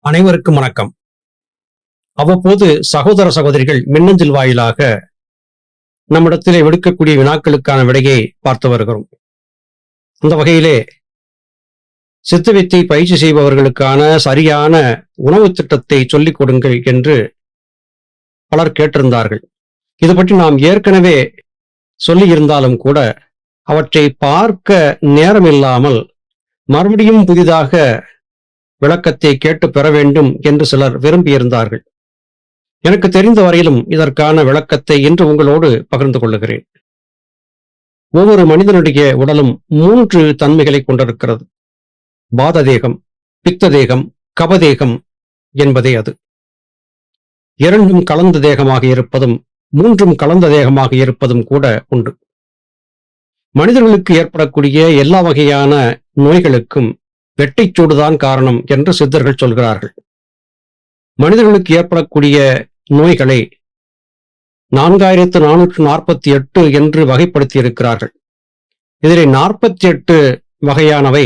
அனைவருக்கும் வணக்கம். அவ்வப்போது சகோதர சகோதரிகள் மின்னஞ்சல் வாயிலாக நம்மிடத்திலே விடுக்கக்கூடிய வினாக்களுக்கான விடையை பார்த்து வருகிறோம். அந்த வகையிலே சித்தவித்தை பயிற்சி செய்பவர்களுக்கான சரியான உணவு திட்டத்தை சொல்லிக் கொடுங்கள் என்று பலர் கேட்டிருந்தார்கள். இது பற்றி நாம் ஏற்கனவே சொல்லி இருந்தாலும் கூட அவற்றை பார்க்க நேரம் இல்லாமல் மறுபடியும் புதிதாக விளக்கத்தை கேட்டு பெற வேண்டும் என்று சிலர் விரும்பியிருந்தார்கள். எனக்கு தெரிந்த வரையிலும் இதற்கான விளக்கத்தை இன்று உங்களோடு பகிர்ந்து கொள்ளுகிறேன். ஒவ்வொரு மனிதனுடைய உடலும் 3 தன்மைகளை கொண்டிருக்கிறது. வாத தேகம், பித்த தேகம், கபதேகம் என்பதே அது. 2ம் கலந்த தேகமாக இருப்பதும் 3ம் கலந்த தேகமாக இருப்பதும் கூட உண்டு. மனிதர்களுக்கு ஏற்படக்கூடிய எல்லா வகையான நோய்களுக்கும் வெட்டைச்சூடுதான் காரணம் என்று சித்தர்கள் சொல்கிறார்கள். மனிதர்களுக்கு ஏற்படக்கூடிய நோய்களை 4448 என்று வகைப்படுத்தி இருக்கிறார்கள். இதில் 48 வகையானவை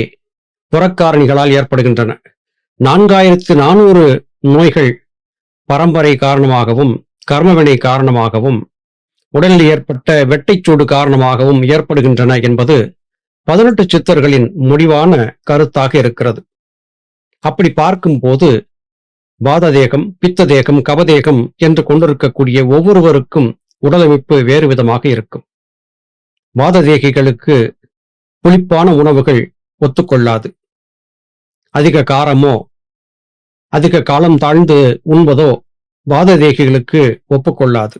புறக்காரணிகளால் ஏற்படுகின்றன. 4400 நோய்கள் பரம்பரை காரணமாகவும் கர்மவினை காரணமாகவும் உடலில் ஏற்பட்ட வெட்டைச்சூடு காரணமாகவும் ஏற்படுகின்றன என்பது 18 சித்தர்களின் முடிவான கருத்தாக இருக்கிறது. அப்படி பார்க்கும்போது வாததேகம், பித்த தேகம், கபதேகம் என்று கொண்டிருக்கக்கூடிய ஒவ்வொருவருக்கும் உடலமைப்பு வேறு விதமாக இருக்கும். வாததேகிகளுக்கு புளிப்பான உணவுகள் ஒத்துக்கொள்ளாது. அதிக காரமோ அதிக காலம் தாழ்ந்து உண்பதோ வாததேகிகளுக்கு ஒப்புக்கொள்ளாது.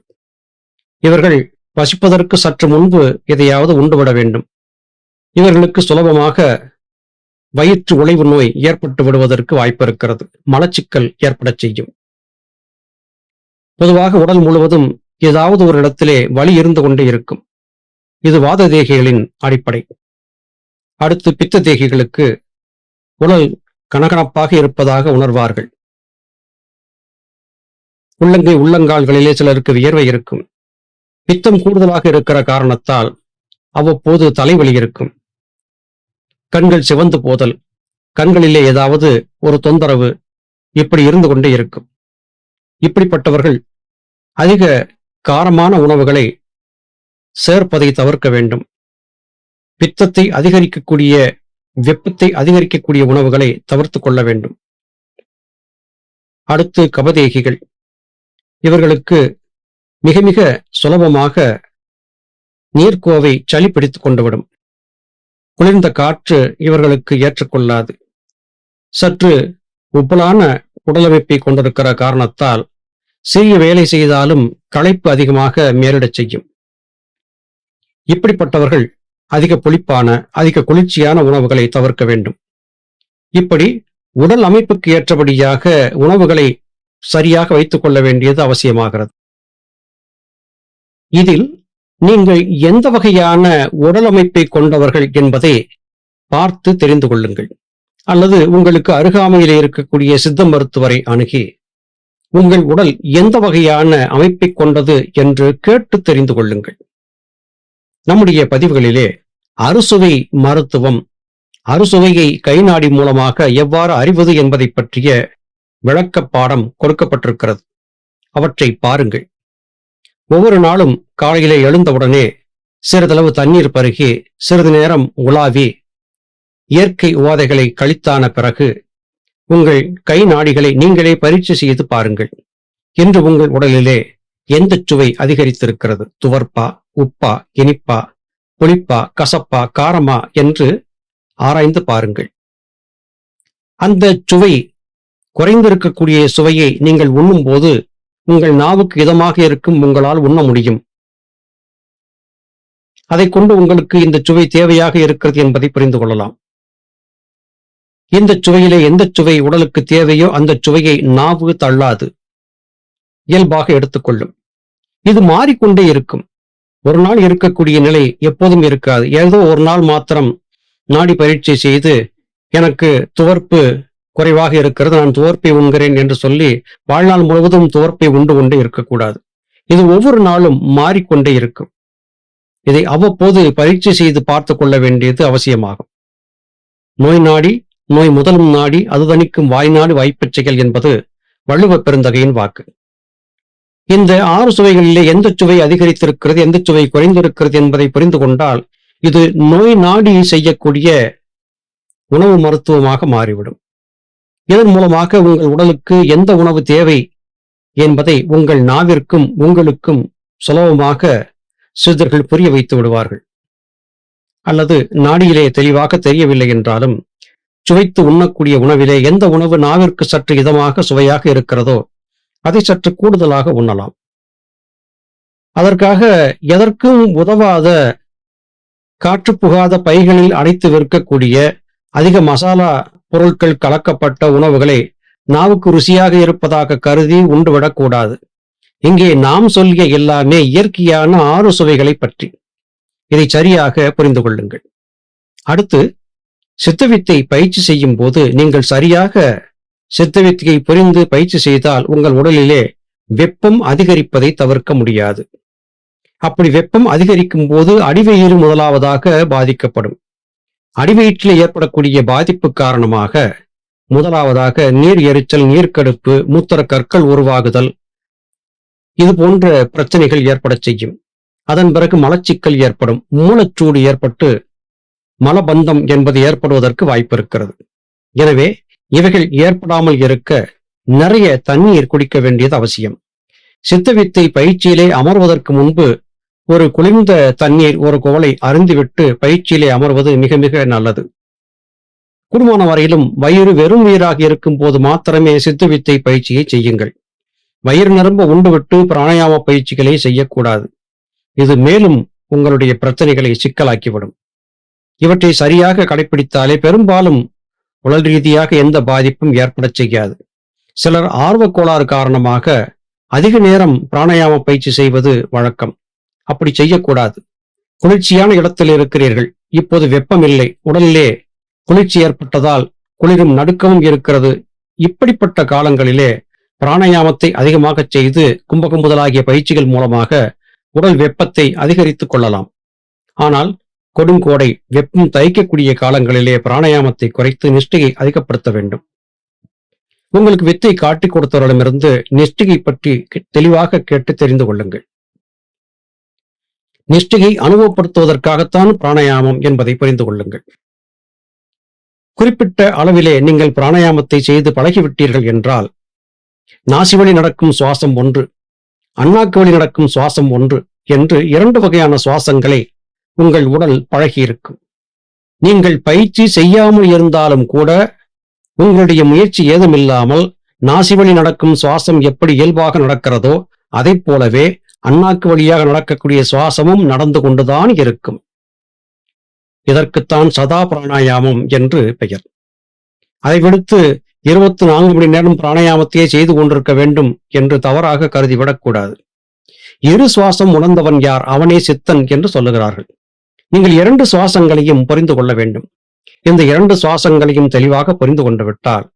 இவர்கள் பசிப்பதற்கு சற்று முன்பு எதையாவது உண்டுவிட வேண்டும். இவர்களுக்கு சுலபமாக வயிற்று உளைவு நோய் ஏற்பட்டு விடுவதற்கு வாய்ப்பு இருக்கிறது. மலச்சிக்கல் ஏற்படச் செய்யும். பொதுவாக உடல் முழுவதும் ஏதாவது ஒரு இடத்திலே வலி இருந்து கொண்டே இருக்கும். இது வாத தேகிகளின் அடிப்படை. அடுத்து பித்த தேகிகளுக்கு உடல் கனகனப்பாக இருப்பதாக உணர்வார்கள். உள்ளங்கை உள்ளங்கால்களிலே சிலருக்கு வியர்வை இருக்கும். பித்தம் கூடுதலாக இருக்கிற காரணத்தால் அவ்வப்போது தலைவலி இருக்கும். கண்கள் சிவந்து போதல், கண்களிலே ஏதாவது ஒரு தொந்தரவு இப்படி இருந்து கொண்டே இருக்கும். இப்படிப்பட்டவர்கள் அதிக காரமான உணவுகளை சேர்ப்பதை தவிர்க்க வேண்டும். பித்தத்தை அதிகரிக்கக்கூடிய, வெப்பத்தை அதிகரிக்கக்கூடிய உணவுகளை தவிர்த்து கொள்ள வேண்டும். அடுத்து கபதேகிகள். இவர்களுக்கு மிக மிக சுலபமாக நீர்க்கோவை சளி பிடித்துக் கொண்டுவிடும். குளிர்ந்த காற்று இவர்களுக்கு ஏற்றுக்கொள்ளாது. சற்று உப்பலான உடலமைப்பை கொண்டிருக்கிற காரணத்தால் சிறிய வேலை செய்தாலும் களைப்பு அதிகமாக மேலிடச் செய்யும். இப்படிப்பட்டவர்கள் அதிக புளிப்பான, அதிக குளிர்ச்சியான உணவுகளை தவிர்க்க வேண்டும். இப்படி உடல் அமைப்புக்கு ஏற்றபடியாக உணவுகளை சரியாக வைத்துக் கொள்ள வேண்டியது அவசியமாகிறது. இதில் நீங்கள் எந்த வகையான உடல் அமைப்பை கொண்டவர்கள் என்பதை பார்த்து தெரிந்து கொள்ளுங்கள். அல்லது உங்களுக்கு அருகாமையில் இருக்கக்கூடிய சித்த மருத்துவரை அணுகி உங்கள் உடல் எந்த வகையான அமைப்பை கொண்டது என்று கேட்டு தெரிந்து கொள்ளுங்கள். நம்முடைய பதிவுகளிலே அறுசுவை மருத்துவம், அறுசுவையை கைநாடி மூலமாக எவ்வாறு அறிவது என்பதை பற்றிய விளக்க பாடம் கொடுக்கப்பட்டிருக்கிறது. அவற்றை பாருங்கள். ஒவ்வொரு நாளும் காலையிலே எழுந்தவுடனே சிறிதளவு தண்ணீர் பருகி சிறிது நேரம் உலாவி இயற்கை உவாதைகளை கழித்தான பிறகு உங்கள் கை நாடிகளை நீங்களே பரீட்சை செய்து பாருங்கள். இன்று உங்கள் உடலிலே எந்த சுவை அதிகரித்திருக்கிறது? துவர்ப்பா, உப்பா, இனிப்பா, புளிப்பா, கசப்பா, காரமா என்று ஆராய்ந்து பாருங்கள். அந்த சுவை குறைந்திருக்கக்கூடிய சுவையை நீங்கள் உண்ணும் போது உங்கள் நாவுக்கு இதமாக இருக்கும், உங்களால் உண்ண முடியும். அதை கொண்டு உங்களுக்கு இந்த சுவை தேவையாக இருக்கிறது என்பதை புரிந்து கொள்ளலாம். இந்த சுவையிலே எந்த சுவை உடலுக்கு தேவையோ அந்த சுவையை நாவு தள்ளாது. இயல்பாக எடுத்துக்கொள்ளும். இது மாறிக்கொண்டே இருக்கும். ஒரு நாள் இருக்கக்கூடிய நிலை எப்போதும் இருக்காது. ஏதோ ஒரு நாள் மாத்திரம் நாடி பரீட்சை செய்து எனக்கு துவர்ப்பு குறைவாக இருக்கிறது, நான் துவர்ப்பை உண்கிறேன் என்று சொல்லி வாழ்நாள் முழுவதும் துவர்ப்பை உண்டு கொண்டே இருக்கக்கூடாது. இது ஒவ்வொரு நாளும் மாறிக்கொண்டே இருக்கும். இதை அவ்வப்போது பரீட்சை செய்து பார்த்து கொள்ள வேண்டியது அவசியமாகும். நோய் நாடி நோய் முதலும் நாடி அது தணிக்கும் வாய்நாடு வாய்ப்பச்சைகள் என்பது வள்ளுவ பெருந்தகையின் வாக்கு. இந்த 6 சுவைகளிலே எந்த சுவை அதிகரித்திருக்கிறது, எந்த சுவை குறைந்திருக்கிறது என்பதை புரிந்து கொண்டால் இது நோய் நாடி செய்யக்கூடிய உணவு மருத்துவமாக மாறிவிடும். இதன் மூலமாக உங்கள் உடலுக்கு எந்த உணவு தேவை என்பதை உங்கள் நாவிற்கும் உங்களுக்கும் சுலபமாக சித்தர்கள் புரிய வைத்து விடுவார்கள். அல்லது நாடியிலே தெளிவாக தெரியவில்லை என்றாலும் சுவைத்து உண்ணக்கூடிய உணவிலே எந்த உணவு நாவிற்கு சற்று இதமாக சுவையாக இருக்கிறதோ அதை சற்று கூடுதலாக உண்ணலாம். அதற்காக எதற்கும் உதவாத காற்று புகாத பைகளில் அடைத்து விற்கக்கூடிய அதிக மசாலா பொருட்கள் கலக்கப்பட்ட உணவுகளை நாவுக்கு ருசியாக இருப்பதாக கருதி உண்டுவிடக்கூடாது. இங்கே நாம் சொல்லிய எல்லாமே இயற்கையான 6 சுவைகளை பற்றி. இதை சரியாக புரிந்து கொள்ளுங்கள். அடுத்து, சித்தவித்தை பயிற்சி செய்யும் போது நீங்கள் சரியாக சித்தவித்தையை புரிந்து பயிற்சி செய்தால் உங்கள் உடலிலே வெப்பம் அதிகரிப்பதை தவிர்க்க முடியாது. அப்படி வெப்பம் அதிகரிக்கும் போது அடிவயிறு முதலாவதாக பாதிக்கப்படும். அடிவயிற்றில் ஏற்படக்கூடிய பாதிப்பு காரணமாக முதலாவதாக நீர் எரிச்சல், நீர்க்கடுப்பு, மூத்திர கற்கள் உருவாகுதல், இது போன்ற பிரச்சனைகள் ஏற்பட செய்யும். அதன் பிறகு மலச்சிக்கல் ஏற்படும், மூலச்சூடு ஏற்பட்டு மலபந்தம் என்பது ஏற்படுவதற்கு வாய்ப்பு இருக்கிறது. எனவே இவைகள் ஏற்படாமல் இருக்க நிறைய தண்ணீர் குடிக்க வேண்டியது அவசியம். சித்தவித்தை பயிற்சியிலே அமர்வதற்கு முன்பு ஒரு குளிர்ந்த தண்ணீர் ஒரு குவளை அருந்திவிட்டு பயிற்சியிலே அமர்வது மிக மிக நல்லது. கூடுமான வரையிலும் வயிறு வெறும் வயிறாக இருக்கும் போது மாத்திரமே சித்தவித்தை பயிற்சியை செய்யுங்கள். வயிறு நிரம்ப உண்டுவிட்டு பிராணாயாம பயிற்சிகளை செய்யக்கூடாது. இது மேலும் உங்களுடைய பிரச்சனைகளை சிக்கலாக்கிவிடும். இவற்றை சரியாக கடைபிடித்தாலே பெரும்பாலும் உடல் ரீதியாக எந்த பாதிப்பும் ஏற்பட செய்யாது. சிலர் ஆர்வக் கோளாறு காரணமாக அதிக நேரம் பிராணாயாம பயிற்சி செய்வது வழக்கம். அப்படி செய்யக்கூடாது. குளிர்ச்சியான இடத்தில் இருக்கிறீர்கள், இப்போது வெப்பம் இல்லை, உடலிலே குளிர்ச்சி ஏற்பட்டதால் குளிரும் நடுக்கமும் இருக்கிறது. இப்படிப்பட்ட காலங்களிலே பிராணாயாமத்தை அதிகமாக செய்து கும்பகம் முதலாகிய பயிற்சிகள் மூலமாக உடல் வெப்பத்தை அதிகரித்துக் கொள்ளலாம். ஆனால் கொடுங்கோடை வெப்பம் தைக்கக்கூடிய காலங்களிலே பிராணாயாமத்தை குறைத்து நிஷ்டையை அதிகப்படுத்த வேண்டும். உங்களுக்கு வித்தை காட்டிக் கொடுத்தவரிடமிருந்து நிஷ்டையை பற்றி தெளிவாக கேட்டு தெரிந்து கொள்ளுங்கள். நிஷ்டையை அனுபவப்படுத்துவதற்காகத்தான் பிராணாயாமம் என்பதை புரிந்து கொள்ளுங்கள். குறிப்பிட்ட அளவிலே நீங்கள் பிராணாயாமத்தை செய்து பழகிவிட்டீர்கள் என்றால் நாசி வழி நடக்கும் சுவாசம் ஒன்று, அண்ணாக்கு வழி நடக்கும் சுவாசம் ஒன்று என்று 2 வகையான சுவாசங்களை உங்கள் உடல் பழகியிருக்கும். நீங்கள் பயிற்சி செய்யாமல் இருந்தாலும் கூட உங்களுடைய முயற்சி ஏதுமில்லாமல் நாசி வழி நடக்கும் சுவாசம் எப்படி இயல்பாக நடக்கிறதோ அதை போலவே அண்ணாக்கு வழியாக நடக்கக்கூடிய சுவாசமும் நடந்து கொண்டுதான் இருக்கும். இதற்குத்தான் சதா பிராணாயாமம் என்று பெயர். அதை விடுத்து 24 மணி நேரம் பிராணாயாமத்தையே செய்து கொண்டிருக்க வேண்டும் என்று தவறாக கருதிவிடக்கூடாது. இரு சுவாசம் உணர்ந்தவன் யார், அவனே சித்தன் என்று சொல்லுகிறார்கள். நீங்கள் 2 சுவாசங்களையும் புரிந்து கொள்ள வேண்டும். இந்த 2 சுவாசங்களையும் தெளிவாக புரிந்து கொண்டு விட்டால்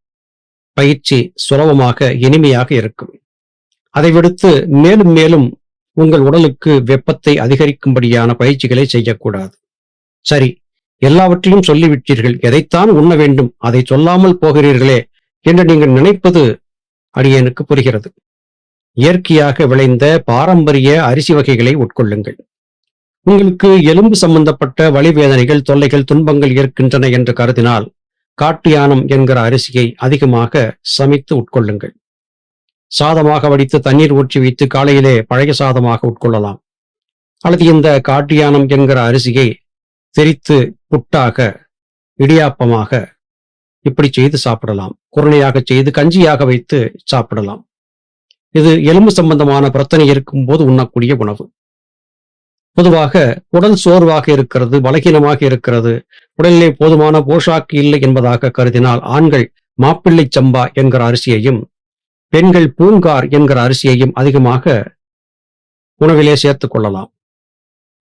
பயிற்சி சுலபமாக இனிமையாக இருக்கும். அதை விடுத்து மேலும் மேலும் உங்கள் உடலுக்கு வெப்பத்தை அதிகரிக்கும்படியான பயிற்சிகளை செய்யக்கூடாது. சரி, எல்லாவற்றையும் சொல்லிவிட்டீர்கள், எதைத்தான் உண்ண வேண்டும், அதை சொல்லாமல் போகிறீர்களே என்று நீங்கள் நினைப்பது அடியேனுக்கு புரிகிறது. இயற்கையாக விளைந்த பாரம்பரிய அரிசி வகைகளை உட்கொள்ளுங்கள். உங்களுக்கு எலும்பு சம்பந்தப்பட்ட வலிவேதனைகள், தொல்லைகள், துன்பங்கள் இருக்கின்றன என்று கருதினால் காட்டு யானம் என்கிற அரிசியை அதிகமாக சமைத்து உட்கொள்ளுங்கள். சாதமாக வடித்து தண்ணீர் ஊற்றி வைத்து காலையிலே பழைய சாதமாக உட்கொள்ளலாம். அல்லது இந்த காட்டு யானம் என்கிற அரிசியை திரித்து புட்டாக, இடியாப்பமாக இப்படி செய்து சாப்பிடலாம். குருணையாக செய்து கஞ்சியாக வைத்து சாப்பிடலாம். இது எலும்பு சம்பந்தமான பிரச்சனை இருக்கும் போது உண்ணக்கூடிய உணவு. பொதுவாக உடல் சோர்வாக இருக்கிறது, பலகீனமாக இருக்கிறது, உடலிலே போதுமான போஷாக்கு இல்லை என்பதாக கருதினால் ஆண்கள் மாப்பிள்ளை சம்பா என்கிற அரிசியையும், பெண்கள் பூங்கார் என்கிற அரிசியையும் அதிகமாக உணவிலே சேர்த்துக் கொள்ளலாம்.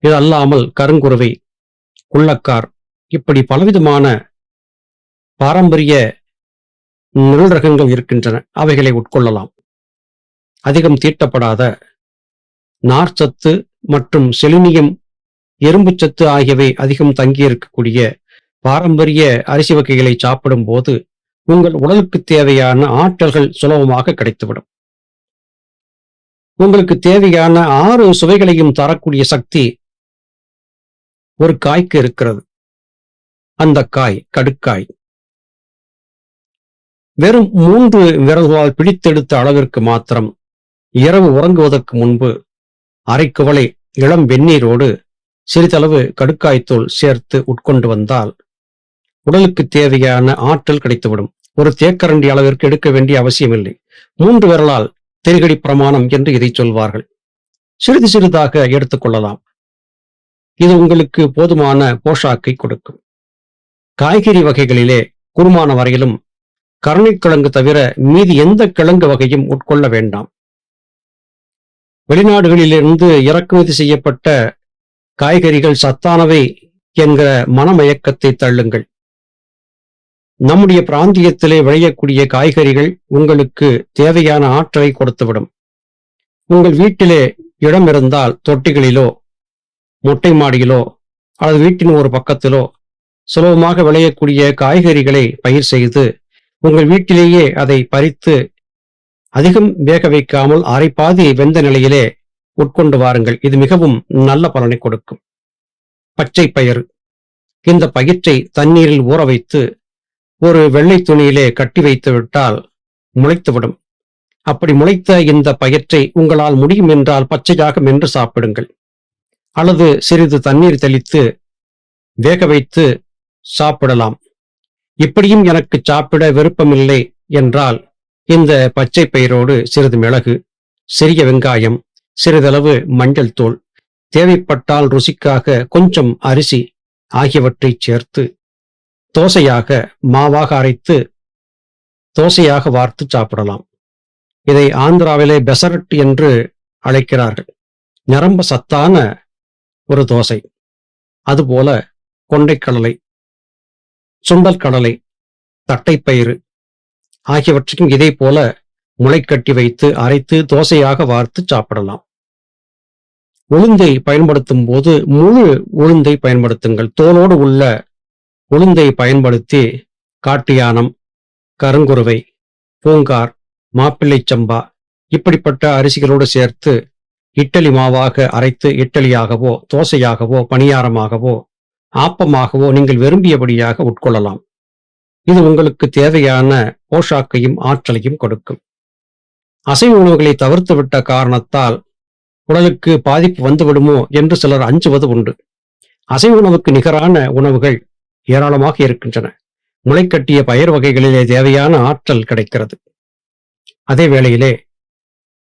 இது அல்லாமல் கருங்குருவை, குள்ளக்கார் இப்படி பலவிதமான பாரம்பரிய நெல் ரகங்கள் இருக்கின்றன. அவைகளை உட்கொள்ளலாம். அதிகம் தீட்டப்படாத நார்ச்சத்து மற்றும் செலினியம், இரும்புச்சத்து ஆகியவை அதிகம் தங்கியிருக்கக்கூடிய பாரம்பரிய அரிசி வகைகளை சாப்பிடும் போது உங்கள் உடலுக்கு தேவையான ஆற்றல்கள் சுலபமாக கிடைத்துவிடும். உங்களுக்கு தேவையான 6 சுவைகளையும் தரக்கூடிய சக்தி ஒரு காய்க்கு இருக்கிறது. அந்த காய் கடுக்காய். வெறும் 3 விரல்களால் பிடித்தெடுத்த அளவிற்கு மாத்திரம் இரவு உறங்குவதற்கு முன்பு அரை குவளை இளம் வெந்நீரோடு சிறிதளவு கடுக்காய்த்தூள் சேர்த்து உட்கொண்டு வந்தால் உடலுக்கு தேவையான ஆற்றல் கிடைத்துவிடும். ஒரு தேக்கரண்டி அளவிற்கு எடுக்க வேண்டிய அவசியமில்லை. 3 விரலால் தெரிகடி பிரமாணம் என்று இதை சொல்வார்கள். சிறிது சிறிதாக எடுத்துக்கொள்ளலாம். இது உங்களுக்கு போதுமான போஷாக்கை கொடுக்கும். காய்கறி வகைகளிலே கூடுமான வரையிலும் கருணைக்கிழங்கு தவிர மீதி எந்த கிழங்கு வகையும் உட்கொள்ள வேண்டாம். வெளிநாடுகளிலிருந்து இறக்குமதி செய்யப்பட்ட காய்கறிகள் சத்தானவை என்கிற மனமயக்கத்தை தள்ளுங்கள். நம்முடைய பிராந்தியத்திலே விளையக்கூடிய காய்கறிகள் உங்களுக்கு தேவையான ஆற்றலை கொடுத்துவிடும். உங்கள் வீட்டிலே இடம் இருந்தால் தொட்டிகளிலோ மொட்டை மாடியிலோ அல்லது வீட்டின் ஒரு பக்கத்திலோ சுலபமாக விளையக்கூடிய காய்கறிகளை பயிர் செய்து உங்கள் வீட்டிலேயே அதை பறித்து அதிகம் வேக வைக்காமல் அரை பாதி வெந்த நிலையிலே உட்கொண்டு வாருங்கள். இது மிகவும் நல்ல பலனை கொடுக்கும். பச்சை பயிறு. இந்த பயிற்றை தண்ணீரில் ஊற வைத்து ஒரு வெள்ளை துணியிலே கட்டி வைத்து விட்டால் முளைத்துவிடும். அப்படி முளைத்த இந்த பயிற்றை உங்களால் முடியும் என்றால் பச்சையாக மென்று சாப்பிடுங்கள். அல்லது சிறிது தண்ணீர் தெளித்து வேக வைத்து சாப்பிடலாம். இப்படியும் எனக்கு சாப்பிட விருப்பமில்லை என்றால் இந்த பச்சை பயிரோடு சிறிது மிளகு, சிறிய வெங்காயம், சிறிதளவு மஞ்சள் தூள், தேவைப்பட்டால் ருசிக்காக கொஞ்சம் அரிசி ஆகியவற்றை சேர்த்து தோசையாக மாவாக அரைத்து தோசையாக வார்த்து சாப்பிடலாம். இதை ஆந்திராவிலே பெசரட் என்று அழைக்கிறார்கள். நிரம்ப சத்தான ஒரு தோசை. அதுபோல கொண்டைக்கடலை, சுண்டல் கடலை, தட்டைப்பயிறு ஆகியவற்றையும் இதே போல முளைக்கட்டி வைத்து அரைத்து தோசையாக வார்த்து சாப்பிடலாம். உளுந்தை பயன்படுத்தும் போது முழு உளுந்தை பயன்படுத்துங்கள். தோலோடு உள்ள உளுந்தை பயன்படுத்தி காட்டியானம், கருங்குருவை, பூங்கார், மாப்பிள்ளை சம்பா இப்படிப்பட்ட அரிசிகளோடு சேர்த்து இட்டலி மாவாக அரைத்து இட்டலியாகவோ தோசையாகவோ பணியாரமாகவோ ஆப்பமாகவோ நீங்கள் விரும்பியபடியாக உட்கொள்ளலாம். இது உங்களுக்கு தேவையான போஷாக்கையும் ஆற்றலையும் கொடுக்கும். அசைவ உணவுகளை தவிர்த்துவிட்ட காரணத்தால் உடலுக்கு பாதிப்பு வந்துவிடுமோ என்று சிலர் அஞ்சுவது உண்டு. அசைவ உணவுக்கு நிகரான உணவுகள் ஏராளமாக இருக்கின்றன. முளைக்கட்டிய பயிர் வகைகளிலே தேவையான ஆற்றல் கிடைக்கிறது. அதே வேளையிலே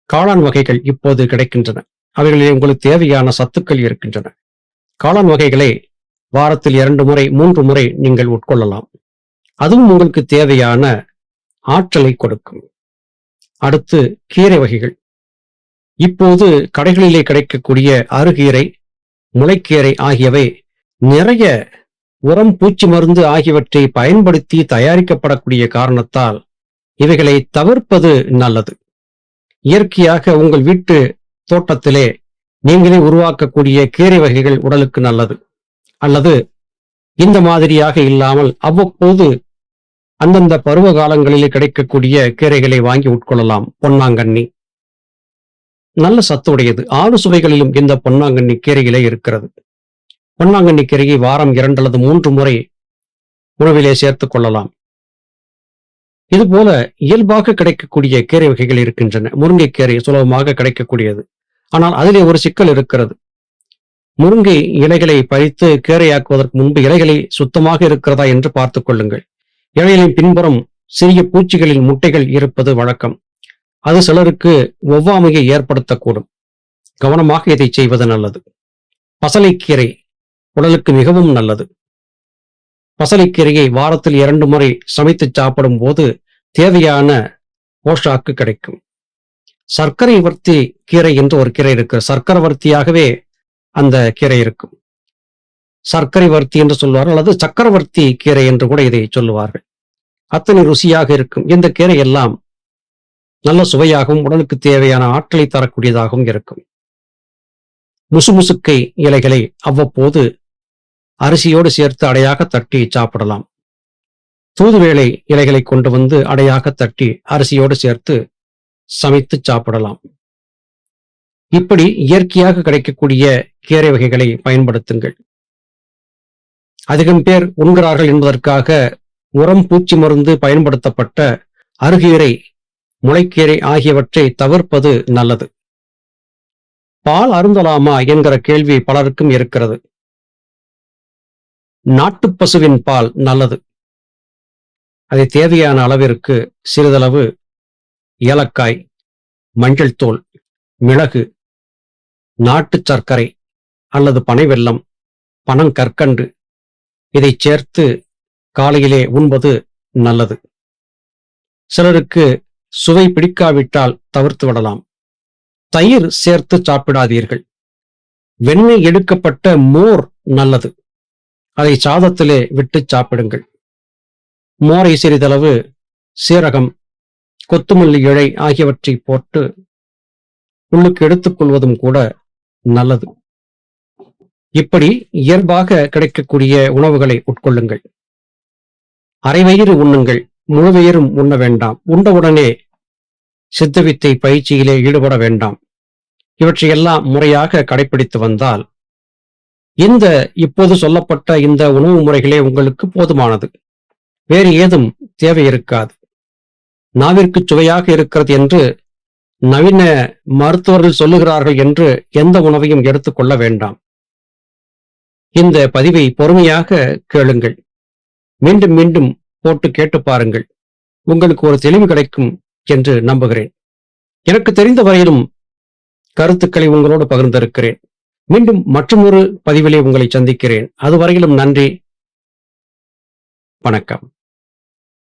காளான் வகைகள் இப்போது கிடைக்கின்றன. அவைகளிலே உங்களுக்கு தேவையான சத்துக்கள் இருக்கின்றன. காளான் வகைகளை வாரத்தில் 2 முறை 3 முறை நீங்கள் உட்கொள்ளலாம். அதுவும் உங்களுக்கு தேவையான ஆற்றலை கொடுக்கும். அடுத்து கீரை வகைகள். இப்போது கடைகளிலே கிடைக்கக்கூடிய அருகீரை, முளைக்கீரை ஆகியவை நிறைய உரம், பூச்சி மருந்து ஆகியவற்றை பயன்படுத்தி தயாரிக்கப்படக்கூடிய காரணத்தால் இவைகளை தவிர்ப்பது நல்லது. இயற்கையாக உங்கள் வீட்டு தோட்டத்திலே நீங்களே உருவாக்கக்கூடிய கீரை வகைகள் உடலுக்கு நல்லது. அல்லது இந்த மாதிரியாக இல்லாமல் அவ்வப்போது அந்தந்த பருவ காலங்களிலே கிடைக்கக்கூடிய கீரைகளை வாங்கி உட்கொள்ளலாம். பொன்னாங்கண்ணி நல்ல சத்து உடையது. 6 சுவைகளிலும் இந்த பொன்னாங்கண்ணி கீரையிலே இருக்கிறது. பொன்னாங்கண்ணி கீரையை வாரம் 2 அல்லது 3 முறை உணவிலே சேர்த்துக் கொள்ளலாம். இதுபோல இயல்பாக கிடைக்கக்கூடிய கீரை வகைகள் இருக்கின்றன. முருங்கைக்கீரை சுலபமாக கிடைக்கக்கூடியது. ஆனால் அதிலே ஒரு சிக்கல் இருக்கிறது. முருங்கை இலைகளை பறித்து கீரையாக்குவதற்கு முன்பு இலைகளை சுத்தமாக இருக்கிறதா என்று பார்த்துக் கொள்ளுங்கள். இலைகளின் பின்புறம் சிறிய பூச்சிகளின் முட்டைகள் இருப்பது வழக்கம். அது சிலருக்கு ஒவ்வாமையை ஏற்படுத்தக்கூடும். கவனமாக இதை செய்வது நல்லது. பசலைக்கீரை உடலுக்கு மிகவும் நல்லது. பசலைக்கீரையை வாரத்தில் 2 முறை சமைத்து சாப்பிடும் போது தேவையான போஷாக்கு கிடைக்கும். சர்க்கரை வர்த்தி கீரை என்று ஒரு கீரை இருக்கு. சர்க்கரவர்த்தியாகவே அந்த கீரை இருக்கும். சர்க்கரை வர்த்தி என்று சொல்வார்கள், அல்லது சக்கரவர்த்தி கீரை என்று கூட இதை சொல்லுவார்கள். அத்தனை ருசியாக இருக்கும். இந்த கீரை எல்லாம் நல்ல சுவையாகவும் உடலுக்கு தேவையான ஆற்றலை தரக்கூடியதாகவும் இருக்கும். முசுமுசுக்கை இலைகளை அவ்வப்போது அரிசியோடு சேர்த்து அடையாக தட்டி சாப்பிடலாம். தூதுவேளை இலைகளை கொண்டு வந்து அடையாக தட்டி அரிசியோடு சேர்த்து சமைத்து சாப்பிடலாம். இப்படி இயற்கையாக கிடைக்கக்கூடிய கீரை வகைகளை பயன்படுத்துங்கள். அதிகம் பேர் உண்கிறார்கள் என்பதற்காக உரம், பூச்சி மருந்து பயன்படுத்தப்பட்ட அருகீரை, முளைக்கீரை ஆகியவற்றை தவிர்ப்பது நல்லது. பால் அருந்தலாமா என்கிற கேள்வி பலருக்கும் இருக்கிறது. நாட்டு பசுவின் பால் நல்லது. அதை தேவையான அளவிற்கு சிறிதளவு ஏலக்காய், மஞ்சள் தூள், மிளகு, நாட்டு சர்க்கரை அல்லது பனை வெல்லம், பனங்கற்கண்டு இதை சேர்த்து காலையிலே உண்பது நல்லது. சிலருக்கு சுவை பிடிக்காவிட்டால் தவிர்த்து விடலாம். தயிர் சேர்த்து சாப்பிடாதீர்கள். வெண்ணெய் எடுக்கப்பட்ட மோர் நல்லது. அதை சாதத்திலே விட்டு சாப்பிடுங்கள். மோரை சிறிதளவு சீரகம், கொத்துமல்லி இழை ஆகியவற்றை போட்டு உள்ளுக்கு எடுத்துக்கொள்வதும் கூட நல்லது. இப்படி இயல்பாக கிடைக்கக்கூடிய உணவுகளை உட்கொள்ளுங்கள். அரை வயிறு உண்ணுங்கள், முழு வயிறும் உண்ண வேண்டாம். உண்டவுடனே சித்தவித்தை பயிற்சியிலே ஈடுபட வேண்டாம். இவற்றையெல்லாம் முறையாக கடைபிடித்து வந்தால் இந்த இப்போது சொல்லப்பட்ட இந்த உணவு முறைகளே உங்களுக்கு போதுமானது. வேறு ஏதும் தேவை இருக்காது. நாவிற்கு சுவையாக இருக்கிறது என்று நவீன மருத்துவர்கள் சொல்லுகிறார்கள் என்று எந்த உணவையும் எடுத்துக்கொள்ள வேண்டாம். இந்த பதிவை பொறுமையாக கேளுங்கள். மீண்டும் மீண்டும் போட்டு கேட்டு பாருங்கள். உங்களுக்கு ஒரு தெளிவு கிடைக்கும் என்று நம்புகிறேன். எனக்கு தெரிந்த வரையிலும் கருத்துக்களை உங்களோடு பகிர்ந்திருக்கிறேன். மீண்டும் மற்றொரு பதிவிலே உங்களை சந்திக்கிறேன். அதுவரையிலும் நன்றி, வணக்கம்.